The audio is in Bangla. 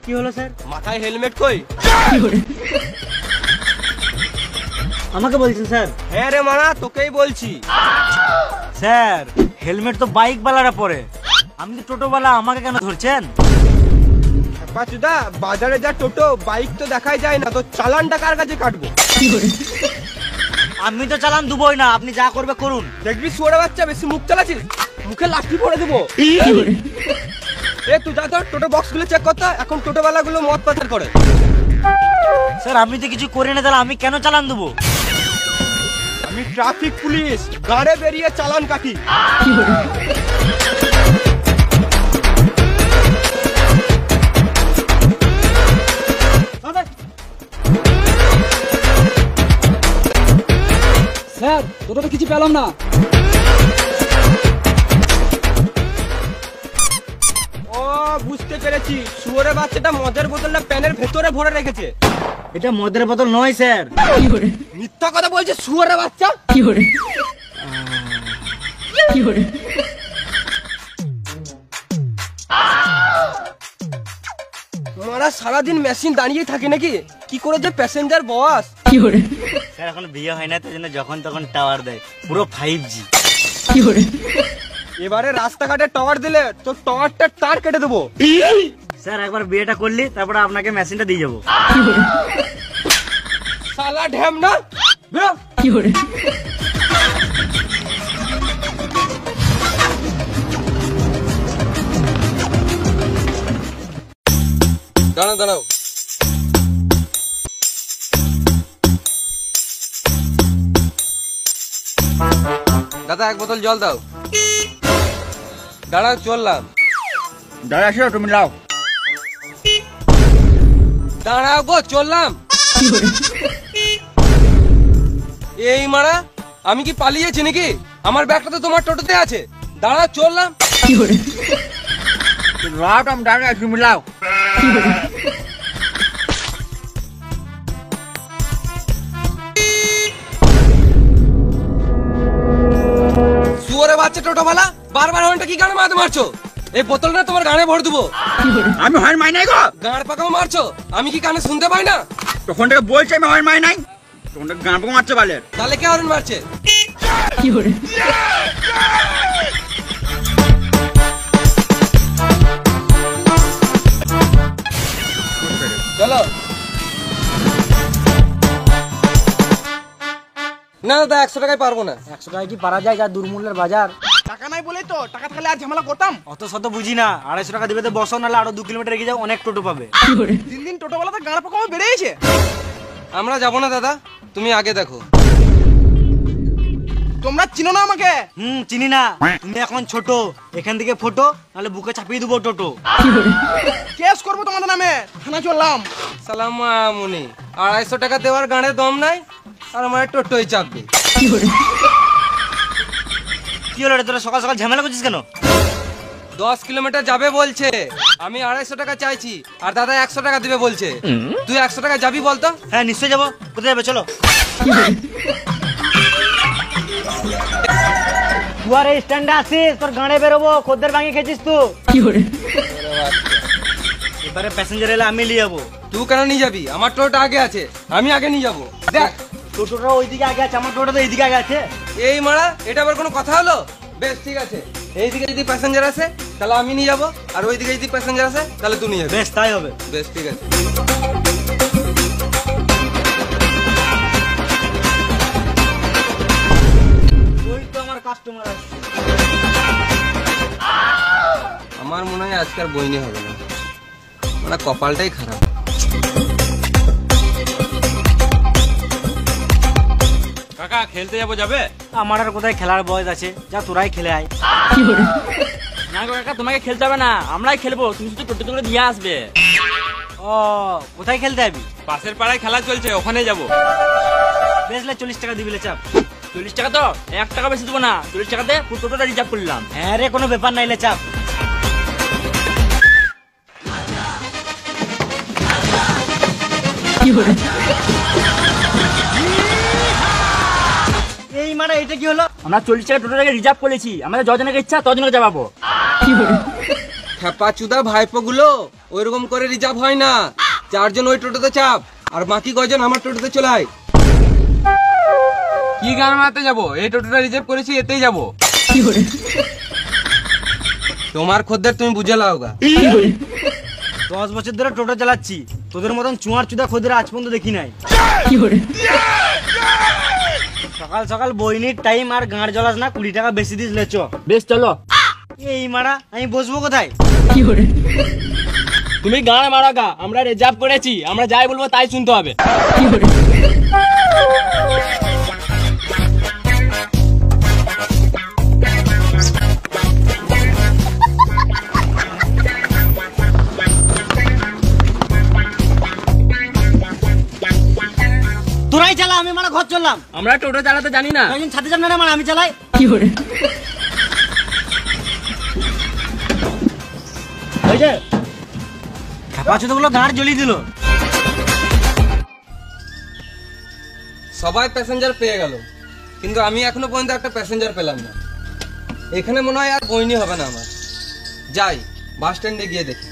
কি হলো স্যার? মাথায় হেলমেট কই? আমাকে বলছেন স্যার? হ্যাঁ রে মানা, তোকেই বলছি। স্যার হেলমেট তো বাইক বালারা পরে, আমি তো টোটো বালা, আমাকে কেন ধরছেন? পাচুদা, বাজারে যা টোটো বাইক তো দেখাই যায় না, তো চালানটা কার কাছে কাটবো? আমি তো চালান দুবই না, আপনি যা করবে করুন। দেখবি শুয়োরে বাচ্চা, বেশি মুখ চালাচ্ছিস, মুখে লাঠি পড়ে দেবো। এ তুই যা তো টোটো বক্স গুলো চেক করতে, এখন টোটো বালা গুলো মদ পাচার করে। স্যার আমি তো কিছু করি না, তাহলে আমি কেন চালান দেবো? আমি ট্রাফিক পুলিশ, গাড়ে বেরিয়ে চালান কাটি। স্যার টোটোতে কিছু পেলাম না। ও বুঝতে পেরেছি, শুয়োরে বাচ্চাটা মদের বোতলটা প্যানের ভেতরে ভরে রেখেছে। এটা মদের বোতল নয় স্যার। মিথ্যা কথা বলছে শুয়োরে বাচ্চা। মারা সারাদিন মেশিন দাঁড়িয়ে থাকে নাকি? কি করে যে প্যাসেঞ্জার বস? স্যার এখন বিয়ে হয় না, তাই জন্য যখন তখন টাওয়ার দেয়, পুরো 5G। এবারে রাস্তাঘাটে টাওয়ার দিলে তো টাওয়ারটা তার কেটে দেবো। স্যার একবার বিয়েটা করলি, তারপরে আপনাকে মেশিনটা দিয়ে যাবো। শালা ঢ্যাম না। দাঁড়াও দাঁড়াও, দাদা এক বোতল জল দাও। দাঁড়াও চললাম। দাঁড়া আসো, তুমি লাও। দাঁড়াও গো, চললাম। এই মারা, আমি কি পালিয়েছি নাকি? আমার ব্যাগটা তো তোমার টোটোতে আছে। দাঁড়াও চললাম। লাও টাম, দাঁড়া তুমি লাও। শুয়োরে বাচ্চা টোটো বালা, বারবার হর্নটা কি গানে মারতে মারছো? এই বোতলটা তোমার গানে ভরে দেবো। আমি হর্ন মাই নাই গো। গাঁড় পাকাও মারছো, আমি কি কানে শুনতে পাই না? তখন থেকে বলছি আমি হর্ন মাই নাই, তখন থেকে গান পাকা মারছে বালের। তাহলে কে হর্ন মারছে? চলো। না দাদা, 100 টাকায় পারবো না। 100 টাকা কি পারা যায়? যা দুর্মূল্যের বাজার। টাকা নাই বলেই তো, টাকা থাকলে আর ঝামেলা করতাম। অত শত বুঝি না, 250 টাকা দিবে তো বসো, নাহলে আরো 2 কিলোমিটার এগিয়ে যাও, অনেক টোটো পাবে। দিন দিন টোটোওয়ালাতে গাঁড়া পোকা বেড়ে গেছে। আমরা যাবো না দাদা, তুমি আগে দেখো। তোমরা চিনো না আমাকে? চিনি না। তুমি এখন ছোট, এখান থেকে ফটো, নাহলে বুকে চাপিয়ে দেবো টোটো। কেস করবো তোমাদের নামে, থানা চললাম। সালাম মামুনি, 250 টাকা দেওয়ার গাড়ে দম নাই, আর আমার টোটোই চাপবে। কি হলো রে, তোরা সকাল সকাল ঝামেলা করছিস কেন? 10 কিলোমিটার যাবে বলছে, আমি 250 টাকা চাইছি, আর দাদা 100 টাকা দিবে বলছে। তুই 100 টাকা যাবি বলতো? হ্যাঁ নিশ্চয়ই যাবো। কোথায় যাবে চলো। তুই আর এই স্ট্যান্ডে আসিস, তোর গাড়ে বেরোবো, খদ্দের ভাঙি খেয়েছিস তুই। এবারে প্যাসেঞ্জার এলে আমি নিয়ে যাবো। তুই কেন নিয়ে যাবি? আমার টোটোটা আগে আছে, আমি আগে নিয়ে যাবো। দেখ টোটোটা ওইদিকে আগে আছে, আমার টোটোটা তো এইদিকে আগে আছে। এই মারা, এটা আবার কোনো কথা হলো? বেশ ঠিক আছে, এইদিকে যদি প্যাসেঞ্জার আসে তাহলে আমি নিয়ে যাবো, আর ওইদিকে যদি প্যাসেঞ্জার আসে তাহলে তুই নিয়ে যাবি। বেশ তাই হবে। বেশ ঠিক আছে। ওই তো আমার কাস্টমার আসছে। আমার মনে হয় আজকাল বইনি হবে না, মানে কপালটাই খারাপ। কাকা খেলতে যাবো, যাবে? আমার আর কোথায় খেলার বয়স আছে, যা তোরাই খেলে আয়। না গো কাকা, তোমাকে খেলতে হবে না, আমরাই খেলবো, তুমি শুধু টোটো করে দিয়ে আসবে। ও কোথায় খেলতে যাবি? পাশের পাড়ায় খেলা চলছে, ওখানে যাবো। বেশলে 40 টাকা দিবিলে চাপ। 40 টাকা তো 1 টাকা বেশি দেবো না, 40 টাকাতে পুরো টোটোটা রিজার্ভ করলাম। হ্যাঁ রে, কোনো ব্যাপার নাইলে চাপ। এই মানে এটা কি হলো? আমরা 40 টাকা টোটোটাকে রিজার্ভ করেছি, আমাদের যজনকে ইচ্ছা তজনকে যাবো। খেপা চুদা ভাইপো গুলো ওইরকম করে রিজার্ভ হয় না, 4 জন ওই টোটোতে চাপ আর বাকি কয়জন আমার টোটোতে চলে আয়। কি গান মারতে যাবো, এই টোটোটা রিজার্ভ করেছি, এতেই যাবো। তোমার খদ্দের তুমি বুঝে লাওগা। 10 বছর ধরে টোটো চালাচ্ছি, তোদের মতন চুয়ার চুদা খোদের আজ পর্যন্ত দেখি নাই। সকাল সকাল বইনির টাইম আর গাঁড় জ্বলাস না, 20 টাকা বেশি দিস লেচ। বেশ চলো। এই মারা, আমি বসবো কোথায়? তুমি গান মারা গা, আমরা রিজার্ভ করেছি, আমরা যাই বলবো তাই শুনতে হবে। তোরাই চালা, আমি মারা ঘর চললাম। আমরা টোটো চালাতে জানি না। একজন ছাদে যান না মারা, আমি চালাই। ওই যে খেপা চুদাগুলো গাঁড় জ্বলিয়ে দিল। সবাই প্যাসেঞ্জার পেয়ে গেল, কিন্তু আমি এখনো পর্যন্ত একটা প্যাসেঞ্জার পেলাম না। এখানে মনে হয় আর বইনি হবে না আমার। যাই বাস স্ট্যান্ডে গিয়ে দেখি।